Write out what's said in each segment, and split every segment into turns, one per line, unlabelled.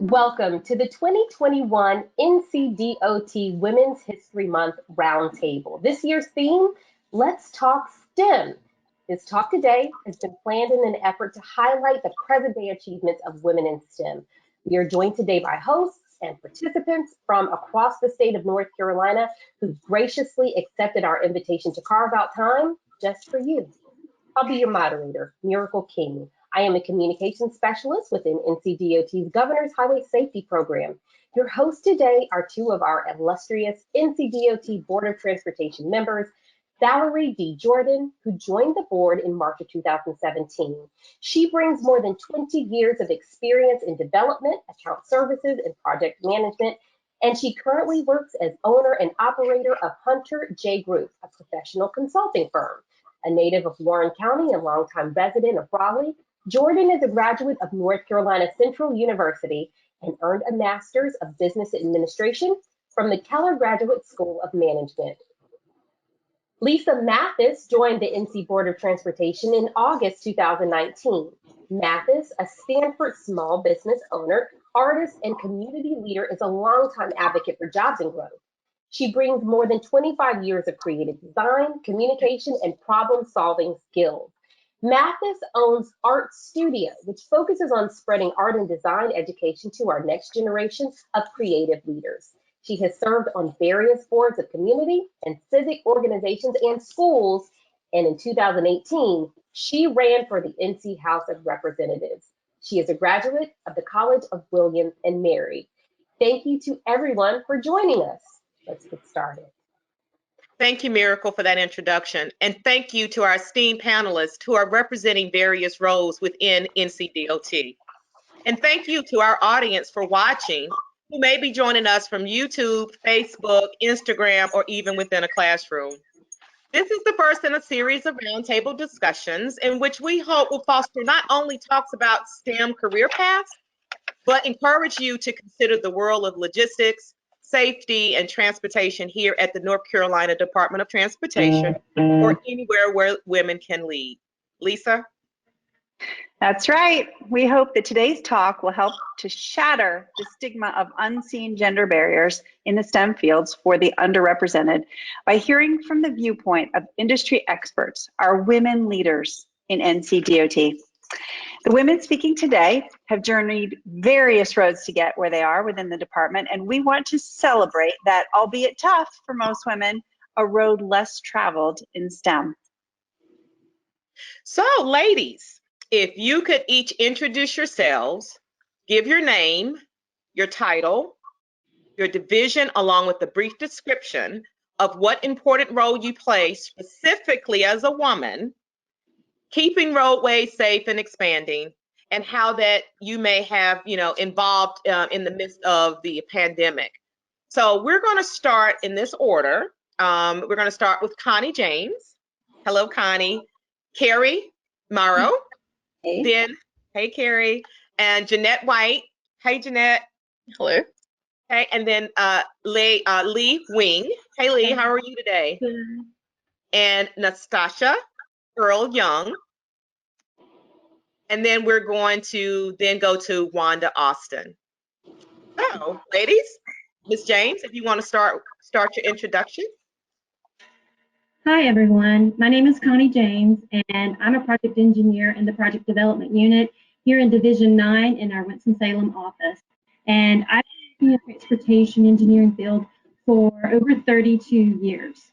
Welcome to the 2021 NCDOT Women's History Month Roundtable. This year's theme, Let's Talk STEM. This talk today has been planned in an effort to highlight the present-day achievements of women in STEM. We are joined today by hosts and participants from across the state of North Carolina who graciously accepted our invitation to carve out time just for you. I'll be your moderator, Miracle King. I am a communications specialist within NCDOT's Governor's Highway Safety Program. Your hosts today are two of our illustrious NCDOT Board of Transportation members, Valerie D. Jordan, who joined the board in March of 2017. She brings more than 20 years of experience in development, account services, and project management, and she currently works as owner and operator of Hunter J. Group, a professional consulting firm. A native of Warren County and longtime resident of Raleigh, Jordan is a graduate of North Carolina Central University and earned a Master's of Business Administration from the Keller Graduate School of Management. Lisa Mathis joined the NC Board of Transportation in August 2019. Mathis, a Stanford small business owner, artist, and community leader, is a longtime advocate for jobs and growth. She brings more than 25 years of creative design, communication, and problem-solving skills. Mathis owns Art Studio, which focuses on spreading art and design education to our next generation of creative leaders. She has served on various boards of community and civic organizations and schools, and in 2018, she ran for the NC House of Representatives. She is a graduate of the College of William and Mary. Thank you to everyone for joining us. Let's get started.
Thank you, Miracle, for that introduction. And thank you to our esteemed panelists who are representing various roles within NCDOT. And thank you to our audience for watching, who may be joining us from YouTube, Facebook, Instagram, or even within a classroom. This is the first in a series of roundtable discussions in which we hope will foster not only talks about STEM career paths, but encourage you to consider the world of logistics, safety, and transportation here at the North Carolina Department of Transportation, or anywhere where women can lead. Lisa?
That's right. We hope that today's talk will help to shatter the stigma of unseen gender barriers in the STEM fields for the underrepresented by hearing from the viewpoint of industry experts, our women leaders in NCDOT. The women speaking today have journeyed various roads to get where they are within the department, and we want to celebrate that, albeit tough for most women, a road less traveled in STEM.
So, ladies, if you could each introduce yourselves, give your name, your title, your division, along with a brief description of what important role you play specifically as a woman, keeping roadways safe and expanding, and how that you may have, involved in the midst of the pandemic. So we're going to start in this order. We're going to start with Connie James. Hello, Connie. Kerry Morrow.
Hey.
Then, hey, Kerry. And Jeanette White. Hey, Jeanette.
Hello.
Okay, and then Leigh Wing. Hey, Leigh, how are you today?
Good.
And Nastasha Earle-Young. And then we're going to then go to Wanda Austin. So, ladies, Ms. James, if you want to start your introduction.
Hi, everyone. My name is Connie James, and I'm a project engineer in the Project Development Unit here in Division 9 in our Winston-Salem office. And I've been in the transportation engineering field for over 32 years.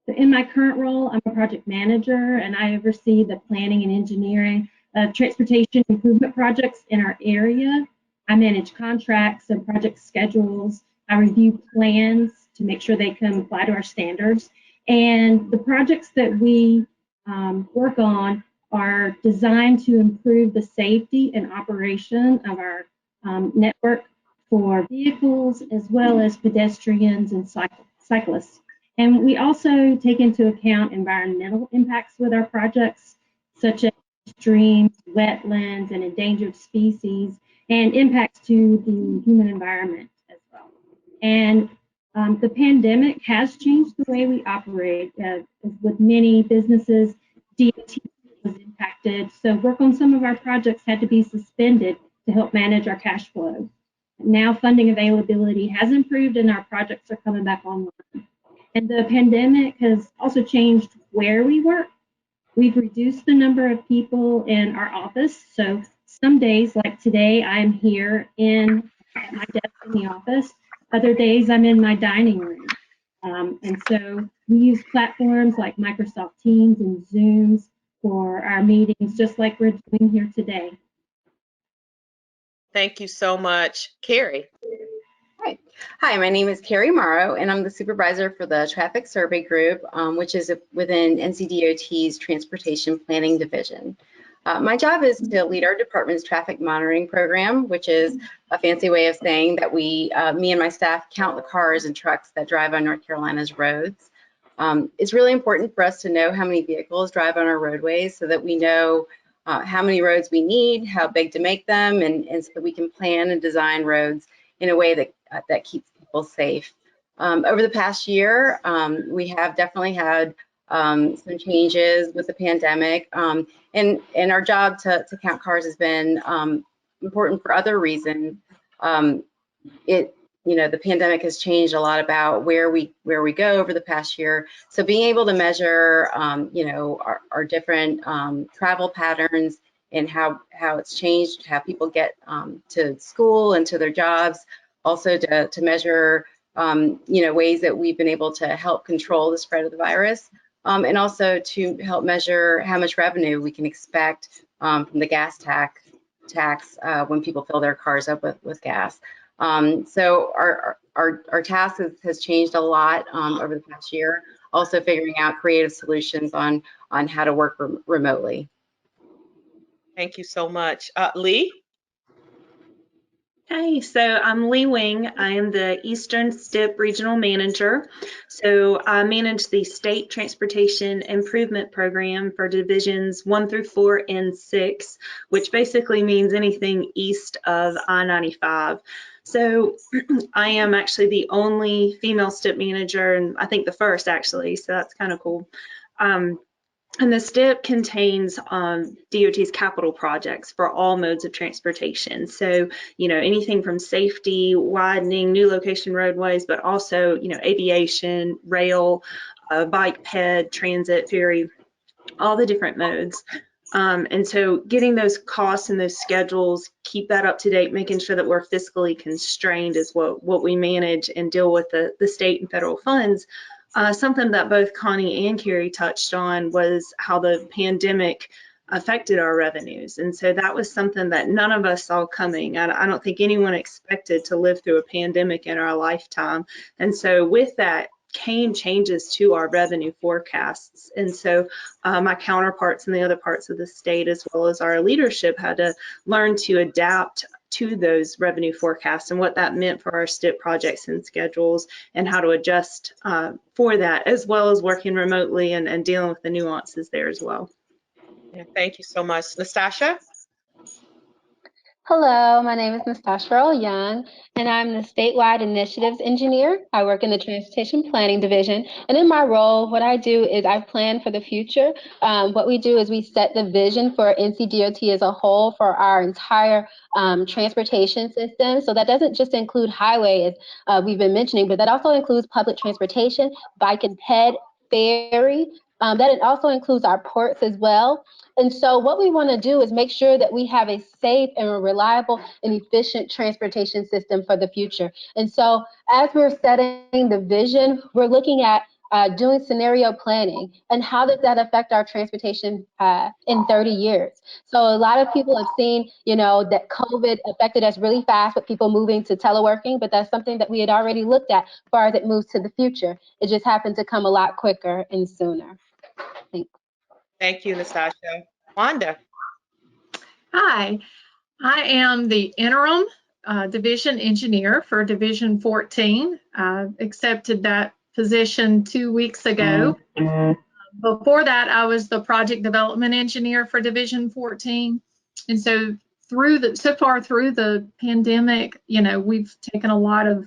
So in my current role, I'm a project manager, and I oversee the planning and engineering of transportation improvement projects in our area. I manage contracts and project schedules. I review plans to make sure they comply to our standards. And the projects that we work on are designed to improve the safety and operation of our network for vehicles as well as pedestrians and cyclists. And we also take into account environmental impacts with our projects, such as streams, wetlands, and endangered species, and impacts to the human environment as well. And the pandemic has changed the way we operate. With many businesses, DOT was impacted, so work on some of our projects had to be suspended to help manage our cash flow. now funding availability has improved and our projects are coming back online. And the pandemic has also changed where we work. We've reduced the number of people in our office. So some days, like today, I'm here at my desk in the office. Other days, I'm in my dining room. And so we use platforms like Microsoft Teams and Zooms for our meetings, just like we're doing here today.
Thank you so much. Kerry.
Hi, my name is Kerry Morrow, and I'm the supervisor for the Traffic Survey Group, which is within NCDOT's Transportation Planning Division. My job is to lead our department's traffic monitoring program, which is a fancy way of saying that me and my staff count the cars and trucks that drive on North Carolina's roads. It's really important for us to know how many vehicles drive on our roadways so that we know how many roads we need, how big to make them, and so that we can plan and design roads in a way that keeps people safe. Over the past year, we have definitely had some changes with the pandemic, and our job to count cars has been important for other reasons. The pandemic has changed a lot about where we go over the past year. So being able to measure, our different travel patterns and how it's changed, how people get to school and to their jobs, also to measure, ways that we've been able to help control the spread of the virus, and also to help measure how much revenue we can expect from the gas tax when people fill their cars up with gas. So our task has changed a lot over the past year. Also figuring out creative solutions on how to work remotely.
Thank you so much. Leigh?
Hey, so I'm Leigh Wing. I am the Eastern STIP Regional Manager. So I manage the State Transportation Improvement Program for Divisions 1 through 4 and 6, which basically means anything east of I-95. So I am actually the only female STIP manager, and I think the first actually, so that's kind of cool. And the STIP contains DOT's capital projects for all modes of transportation. So, anything from safety, widening, new location roadways, but also, aviation, rail, bike, ped, transit, ferry, all the different modes. And so getting those costs and those schedules, keep that up to date, making sure that we're fiscally constrained is what we manage and deal with the state and federal funds. Something that both Connie and Kerry touched on was how the pandemic affected our revenues. And so that was something that none of us saw coming. I don't think anyone expected to live through a pandemic in our lifetime. And so with that came changes to our revenue forecasts. And so my counterparts in the other parts of the state, as well as our leadership, had to learn to adapt to those revenue forecasts and what that meant for our STIP projects and schedules and how to adjust for that, as well as working remotely and dealing with the nuances there as well.
Yeah, thank you so much. Nastasha?
Hello, my name is Nastasha Earle-Young, and I'm the Statewide Initiatives Engineer. I work in the Transportation Planning Division, and in my role, what I do is I plan for the future. What we do is we set the vision for NCDOT as a whole for our entire transportation system. So that doesn't just include highway, as we've been mentioning, but that also includes public transportation, bike and ped, ferry. That also includes our ports as well. And so what we want to do is make sure that we have a safe and a reliable and efficient transportation system for the future. And so as we're setting the vision, we're looking at doing scenario planning and how does that affect our transportation in 30 years. So a lot of people have seen, that COVID affected us really fast with people moving to teleworking, but that's something that we had already looked at as far as it moves to the future. It just happened to come a lot quicker and sooner. Thanks.
Thank you, Nastasha. Wanda?
Hi, I am the Interim Division Engineer for Division 14. Accepted that position 2 weeks ago. Before that, I was the Project Development Engineer for Division 14. And so so far through the pandemic, we've taken a lot of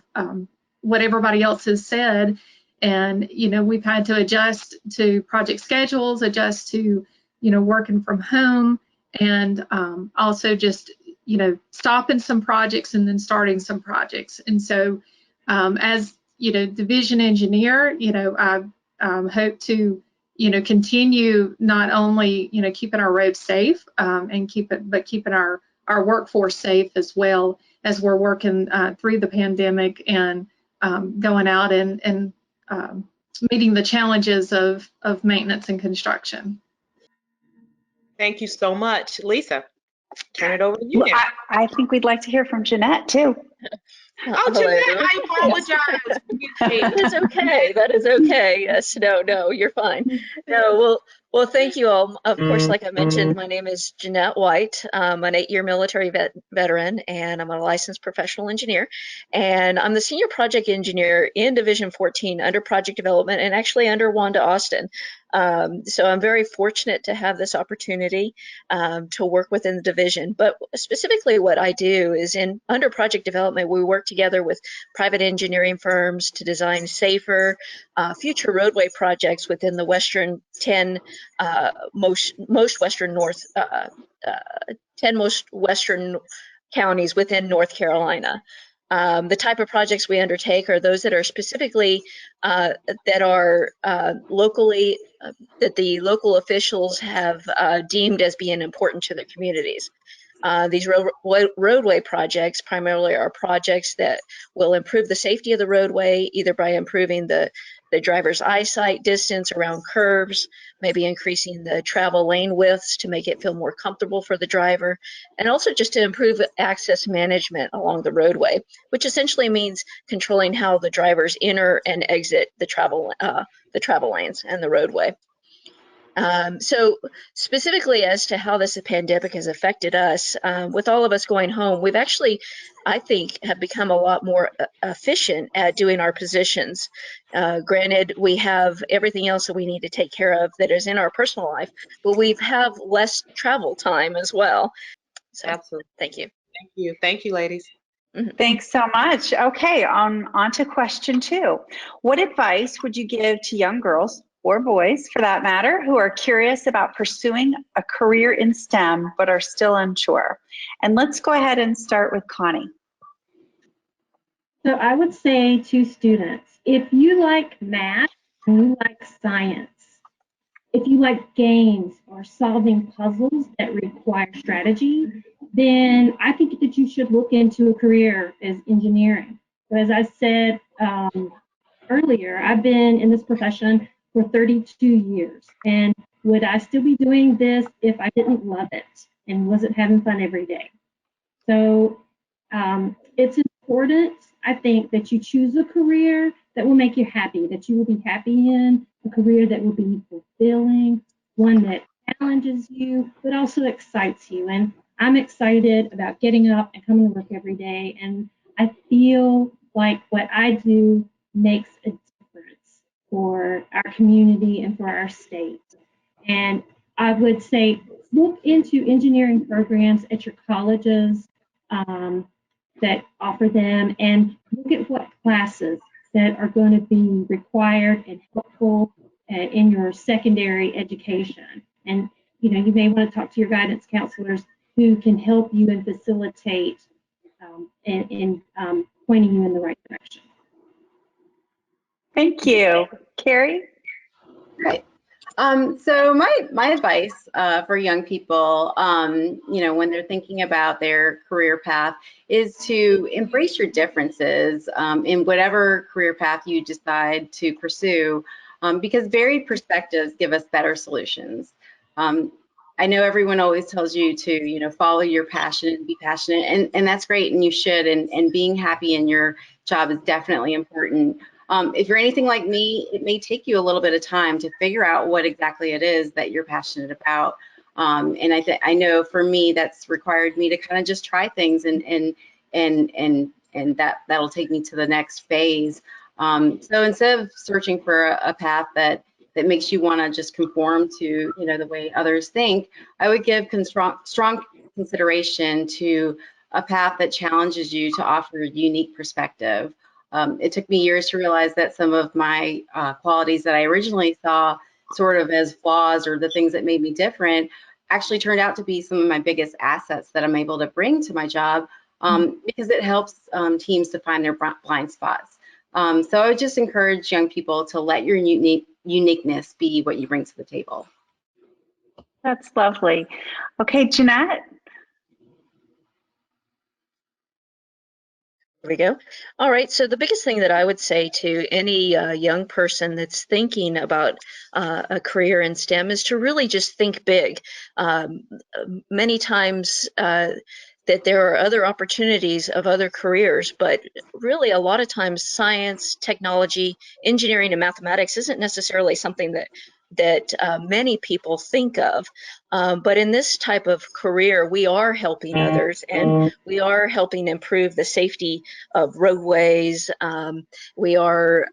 what everybody else has said. And, we've had to adjust to project schedules, adjust to, working from home, and also just stopping some projects and then starting some projects. And so as, division engineer, I hope to, continue not only, keeping our roads safe and keeping our workforce safe as well as we're working through the pandemic and going out and meeting the challenges of maintenance and construction.
Thank you so much. Lisa, turn it over to you now.
I think we'd like to hear from Jeanette too.
Oh, Jeanette, I apologize.
That is okay. That is okay. Yes, no, you're fine. No, well, thank you all. Of course, like I mentioned, my name is Jeanette White. I'm an 8-year military veteran, and I'm a licensed professional engineer. And I'm the senior project engineer in Division 14 under project development and actually under Wanda Austin. So I'm very fortunate to have this opportunity to work within the division. But specifically what I do is under project development, we work together with private engineering firms to design safer future roadway projects within the western 10 most western 10 most western counties within North Carolina. The type of projects we undertake are those that are specifically that are locally that the local officials have deemed as being important to their communities. These roadway projects primarily are projects that will improve the safety of the roadway, either by improving the driver's eyesight distance around curves, maybe increasing the travel lane widths to make it feel more comfortable for the driver, and also just to improve access management along the roadway, which essentially means controlling how the drivers enter and exit the travel lanes and the roadway. So specifically as to how this pandemic has affected us, with all of us going home, we've actually, I think, have become a lot more efficient at doing our positions. Granted, we have everything else that we need to take care of that is in our personal life, but we have less travel time as well. So,
absolutely.
Thank you.
Thank you. Thank you, ladies.
Thanks so much. Okay, on to question 2. What advice would you give to young girls, or boys for that matter, who are curious about pursuing a career in STEM but are still unsure? And let's go ahead and start with Connie.
So I would say to students, if you like math and you like science, if you like games or solving puzzles that require strategy, then I think that you should look into a career as engineering. So as I said earlier, I've been in this profession for 32 years. And would I still be doing this if I didn't love it and wasn't having fun every day? So it's important, I think, that you choose a career that will make you happy, that you will be happy in, a career that will be fulfilling, one that challenges you, but also excites you. And I'm excited about getting up and coming to work every day. And I feel like what I do makes a difference for our community and for our state. And I would say look into engineering programs at your colleges that offer them, and look at what classes that are going to be required and helpful in your secondary education. And you may want to talk to your guidance counselors who can help you and facilitate in pointing you in the right direction.
Thank you. Kerry?
Right. So my advice for young people, when they're thinking about their career path, is to embrace your differences in whatever career path you decide to pursue, because varied perspectives give us better solutions. I know everyone always tells you to, follow your passion and be passionate, and that's great, and you should, and being happy in your job is definitely important. If you're anything like me, it may take you a little bit of time to figure out what exactly it is that you're passionate about. And I know for me, that's required me to kind of just try things, and that'll take me to the next phase. So instead of searching for a path that makes you want to just conform to, the way others think, I would give strong consideration to a path that challenges you to offer a unique perspective. It took me years to realize that some of my qualities that I originally saw sort of as flaws or the things that made me different actually turned out to be some of my biggest assets that I'm able to bring to my job, because it helps teams to find their blind spots. So I would just encourage young people to let your uniqueness be what you bring to the table.
That's lovely. Okay, Jeanette.
There we go. All right, so the biggest thing that I would say to any young person that's thinking about a career in STEM is to really just think big. Many times that there are other opportunities of other careers, but really a lot of times science, technology, engineering, and mathematics isn't necessarily something that many people think of. But in this type of career, we are helping others, and we are helping improve the safety of roadways. We are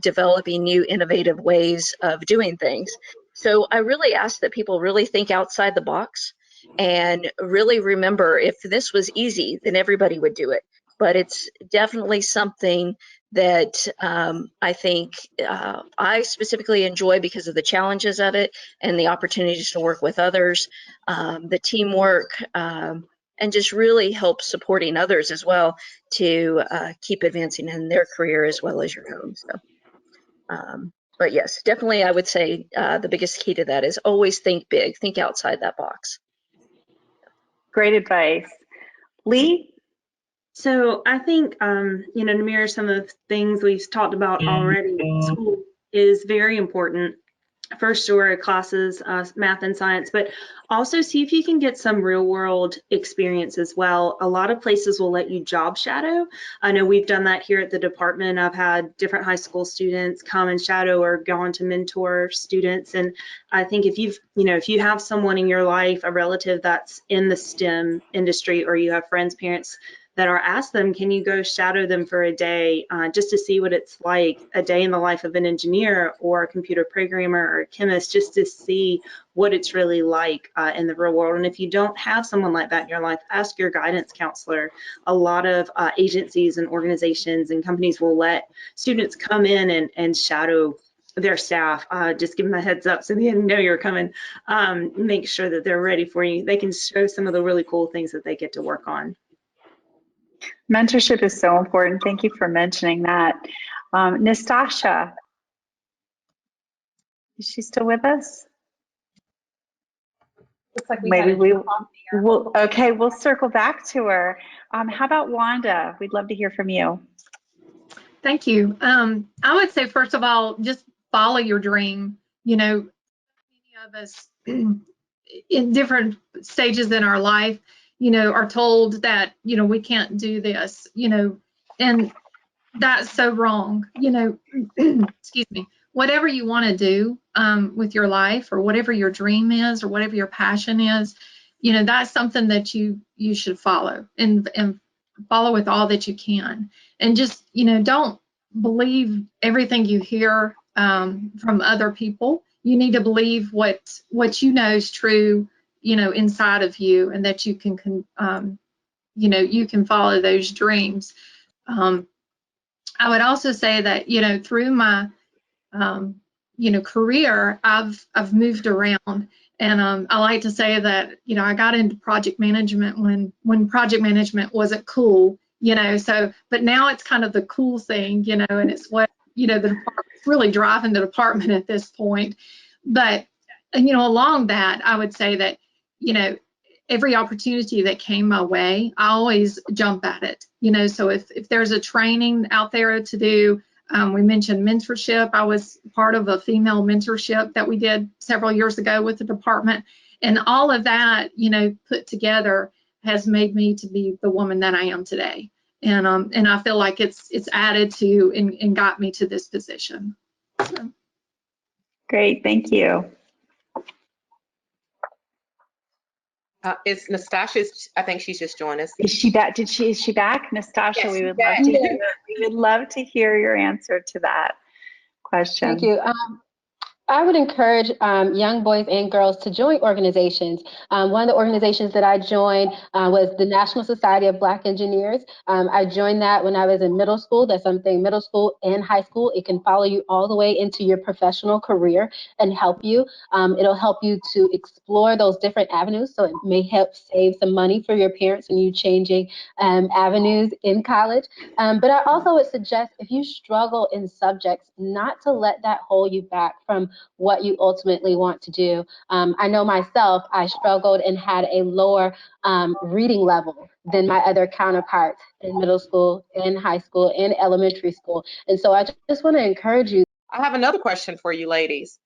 developing new innovative ways of doing things. So I really ask that people really think outside the box and really remember, if this was easy, then everybody would do it. But it's definitely something that I think I specifically enjoy because of the challenges of it and the opportunities to work with others, the teamwork, and just really help supporting others as well to keep advancing in their career as well as your own. So, but yes, definitely I would say the biggest key to that is always think big, think outside that box.
Great advice. Leigh?
So I think, to mirror some of the things we've talked about already, school is very important. For sure, classes, math and science, but also see if you can get some real world experience as well. A lot of places will let you job shadow. I know we've done that here at the department. I've had different high school students come and shadow or go on to mentor students. And I think if you have someone in your life, a relative that's in the STEM industry, or you have friends, parents that are, ask them, can you go shadow them for a day just to see what it's like, a day in the life of an engineer or a computer programmer or a chemist, just to see what it's really like in the real world. And if you don't have someone like that in your life, ask your guidance counselor. A lot of agencies and organizations and companies will let students come in and shadow their staff. Just give them a heads up so they know you're coming. Make sure that they're ready for you. They can show some of the really cool things that they get to work on.
Mentorship is so important. Thank you for mentioning that. Nastasha, is she still with us?
Looks like
Maybe we'll circle back to her. How about Wanda? We'd love to hear from you.
Thank you. I would say, first of all, just follow your dream. Many of us in different stages in our life, are told that, we can't do this, and that's so wrong. Excuse me, whatever you want to do with your life, or whatever your dream is, or whatever your passion is, that's something that you should follow and follow with all that you can. And just, don't believe everything you hear from other people. You need to believe what you know is true, inside of you, and that you can you can follow those dreams. I would also say that, through my career, I've moved around, and I like to say that, I got into project management when project management wasn't cool, so, but now it's kind of the cool thing, and it's what, the department's really driving the department at this point. But, along that, I would say that, every opportunity that came my way, I always jump at it, so if there's a training out there to do, we mentioned mentorship. I was part of a female mentorship that we did several years ago with the department, and all of that, put together has made me to be the woman that I am today. And I feel like it's added to and got me to this position. So.
Great, thank you.
Is Nastasha? I think she's just joined us.
Is she back? Is she back? Nastasha,
Yes,
we would love to hear your answer to that question.
Thank you. I would encourage young boys and girls to join organizations. One of the organizations that I joined was the National Society of Black Engineers. I joined that when I was in middle school. That's something middle school and high school. It can follow you all the way into your professional career and help you. It'll help you to explore those different avenues. So it may help save some money for your parents and you changing avenues in college. But I also would suggest if you struggle in subjects, not to let that hold you back from what you ultimately want to do. I know myself, I struggled and had a lower reading level than my other counterparts in middle school, in high school, in elementary school. And so I just want to encourage you.
I have another question for you ladies.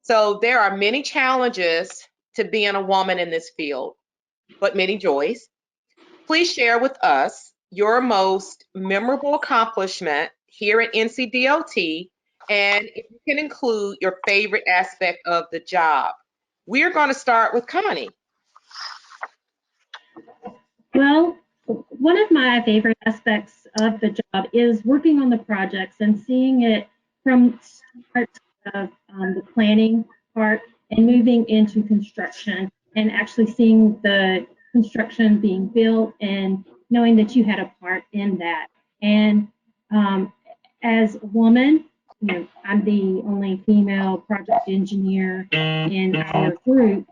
So there are many challenges to being a woman in this field, but many joys. Please share with us your most memorable accomplishment here at NCDOT, and if you can include your favorite aspect of the job. We're going to start with Connie.
Well, one of my favorite aspects of the job is working on the projects and seeing it from start of the planning part and moving into construction and actually seeing the construction being built and knowing that you had a part in that. And as a woman, I'm the only female project engineer in our group.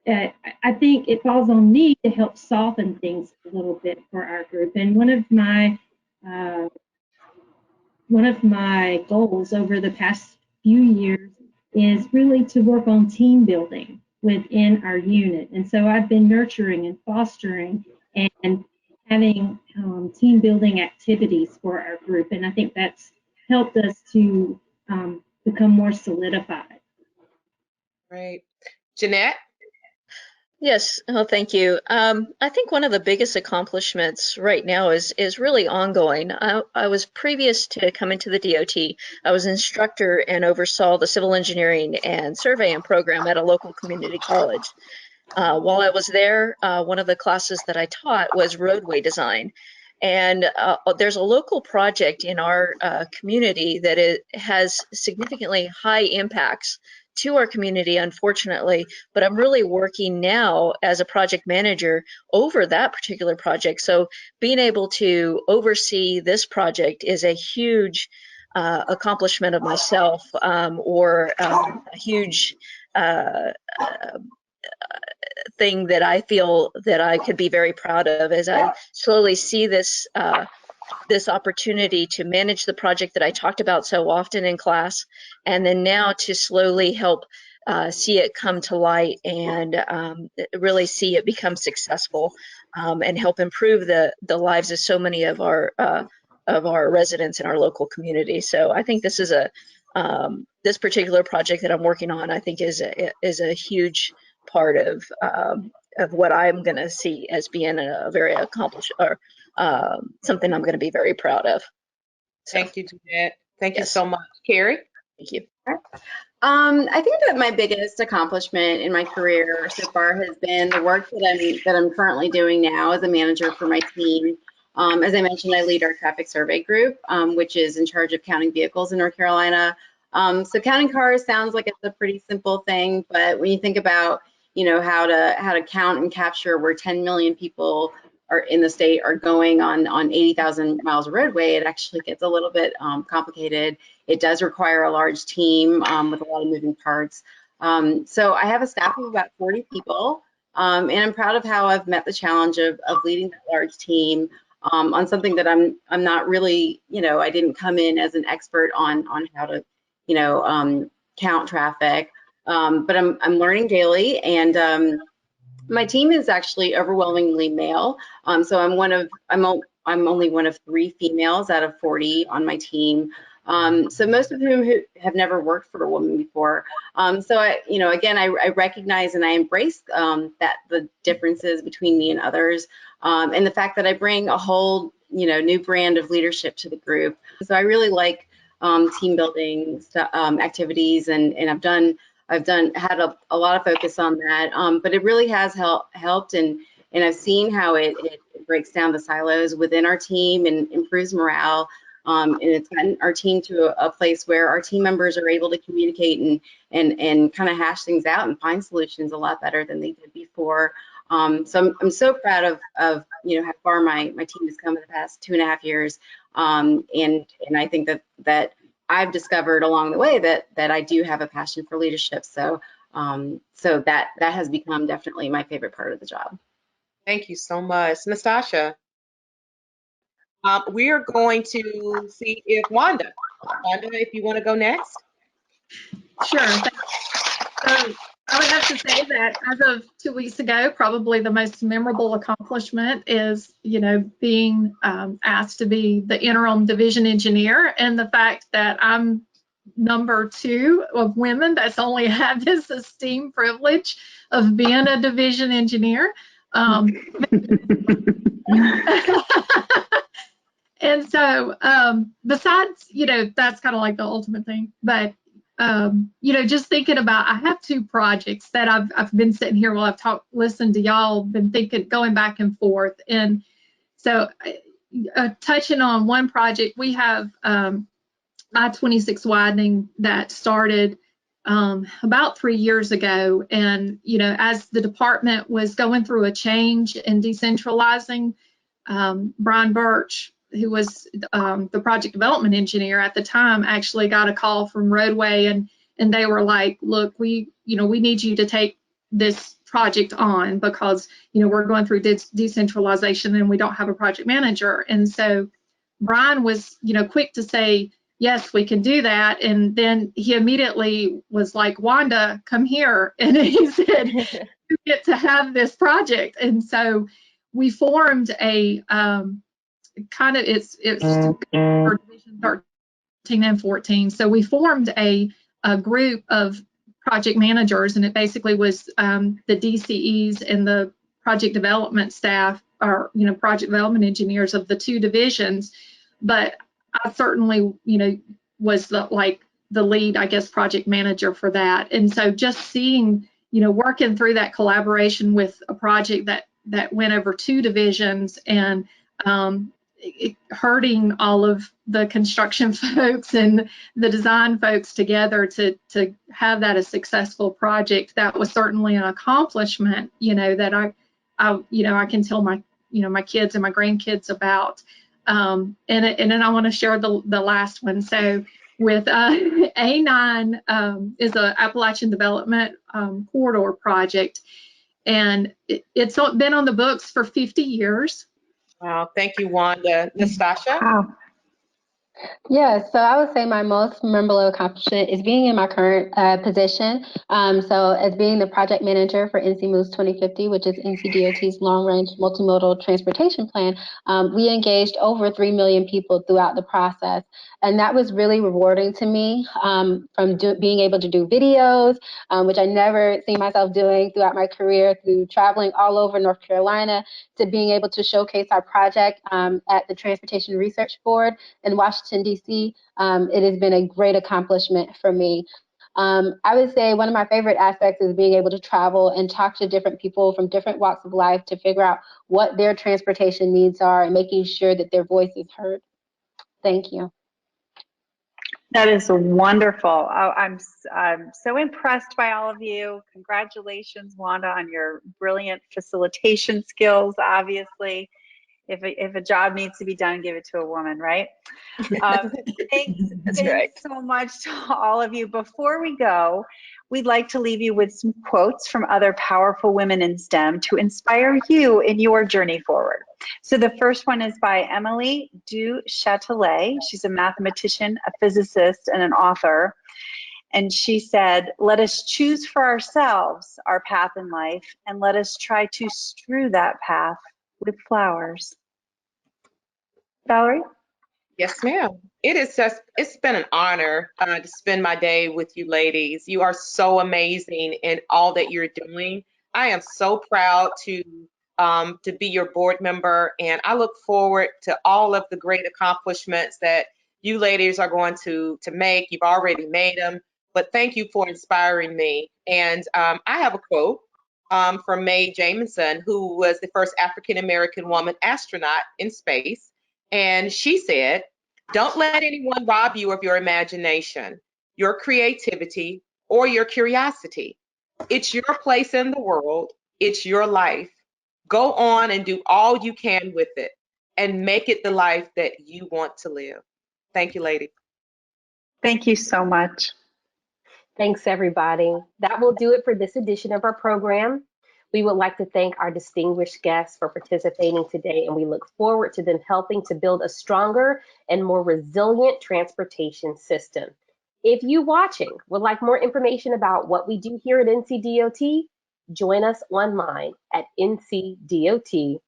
I think it falls on me to help soften things a little bit for our group. And one of my goals over the past few years is really to work on team building within our unit. And so I've been nurturing and fostering and having team building activities for our group. And I think that's helped us to become more solidified.
Great. Jeanette?
Yes, oh, thank you. I think one of the biggest accomplishments right now is really ongoing. I was previous to coming to the DOT, I was an instructor and oversaw the civil engineering and surveying program at a local community college. While I was there, one of the classes that I taught was roadway design. And there's a local project in our community that it has significantly high impacts to our community, unfortunately, but I'm really working now as a project manager over that particular project. So being able to oversee this project is a huge accomplishment of myself, or a huge thing that I feel that I could be very proud of as I slowly see this this opportunity to manage the project that I talked about so often in class, and then now to slowly help see it come to light and really see it become successful, and help improve the lives of so many of our residents in our local community. So I think this is this particular project that I'm working on, I think is a huge part of what I'm going to see as being a very accomplished, or something I'm going to be very proud of. So,
thank you, Jeanette. Thank you
yes.
so much. Kerry?
Thank you.
I think that my biggest accomplishment in my career so far has been the work that I'm currently doing now as a manager for my team. As I mentioned, I lead our traffic survey group, which is in charge of counting vehicles in North Carolina. So counting cars sounds like it's a pretty simple thing, but when you think about how to count and capture where 10 million people are in the state are going on 80,000 miles of roadway, it actually gets a little bit complicated. It does require a large team with a lot of moving parts. So I have a staff of about 40 people, and I'm proud of how I've met the challenge of leading that large team on something that I'm not really, I didn't come in as an expert on how to, count traffic, but I'm learning daily, and my team is actually overwhelmingly male. So I'm only one of 3 females out of 40 on my team. So most of whom who have never worked for a woman before. So again, I recognize and I embrace that the differences between me and others, and the fact that I bring a whole new brand of leadership to the group. So I really like team building activities, and I've had a lot of focus on that, but it really has helped, and I've seen how it breaks down the silos within our team and improves morale. And it's gotten our team to a place where our team members are able to communicate and kind of hash things out and find solutions a lot better than they did before. So I'm so proud of how far my team has come in the past 2.5 years. And I think that I've discovered along the way that I do have a passion for leadership. So that has become definitely my favorite part of the job.
Thank you so much. Nastasha, we are going to see if Wanda, if you want to go next.
Sure. So I would have to say that as of 2 weeks ago, probably the most memorable accomplishment is, being asked to be the interim division engineer, and the fact that I'm number 2 of women that's only had this esteemed privilege of being a division engineer. And so besides, that's kind of like the ultimate thing, but just thinking about, I have 2 projects that I've been sitting here while I've listened to y'all, been thinking, going back and forth. And so touching on one project, we have I-26 widening that started about 3 years ago. And, as the department was going through a change and decentralizing, Brian Birch, who was the project development engineer at the time, actually got a call from Roadway, and they were like, look, we need you to take this project on because, we're going through decentralization and we don't have a project manager. And so Brian was, quick to say, yes, we can do that. And then he immediately was like, Wanda, come here. And he said, you get to have this project. And so we formed a it's for Division 13 and 14. So we formed a group of project managers, and it basically was the DCEs and the project development staff, or project development engineers of the 2 divisions. But I certainly was the lead, I guess, project manager for that. And so just seeing, working through that collaboration with a project that went over 2 divisions, and herding all of the construction folks and the design folks together to have that a successful project, that was certainly an accomplishment, that I can tell my my kids and my grandkids about. And then I want to share the last one. So with A9 is a Appalachian Development Corridor project, and it's been on the books for 50 years.
Wow, thank you, Wanda. Nastasha?
Wow.
Yeah, so I would say my most memorable accomplishment is being in my current position. So as being the project manager for NC Moves 2050, which is NCDOT's long-range multimodal transportation plan, we engaged over 3 million people throughout the process. And that was really rewarding to me, from being able to do videos, which I never see myself doing throughout my career, through traveling all over North Carolina, to being able to showcase our project at the Transportation Research Board in Washington, D.C. It has been a great accomplishment for me. I would say one of my favorite aspects is being able to travel and talk to different people from different walks of life to figure out what their transportation needs are and making sure that their voice is heard. Thank you.
That is wonderful. I'm so impressed by all of you. Congratulations, Wanda, on your brilliant facilitation skills. Obviously, if a job needs to be done, give it to a woman, right? Thanks
right.
so much to all of you. Before we go, we'd like to leave you with some quotes from other powerful women in STEM to inspire you in your journey forward. So the first one is by Emily du Châtelet. She's a mathematician, a physicist, and an author. And she said, "Let us choose for ourselves our path in life, and let us try to strew that path with flowers." Valerie?
Yes, ma'am. It's been an honor to spend my day with you ladies. You are so amazing in all that you're doing. I am so proud to be your board member, and I look forward to all of the great accomplishments that you ladies are going to make. You've already made them, but thank you for inspiring me. And I have a quote from Mae Jemison, who was the first African American woman astronaut in space. And she said, Don't let anyone rob you of your imagination, your creativity, or your curiosity. It's your place in the world. It's your life. Go on and do all you can with it and make it the life that you want to live. Thank you, lady.
Thank you so much.
Thanks, everybody. That will do it for this edition of our program. We would like to thank our distinguished guests for participating today, and we look forward to them helping to build a stronger and more resilient transportation system. If you watching would like more information about what we do here at NCDOT, join us online at ncdot.gov.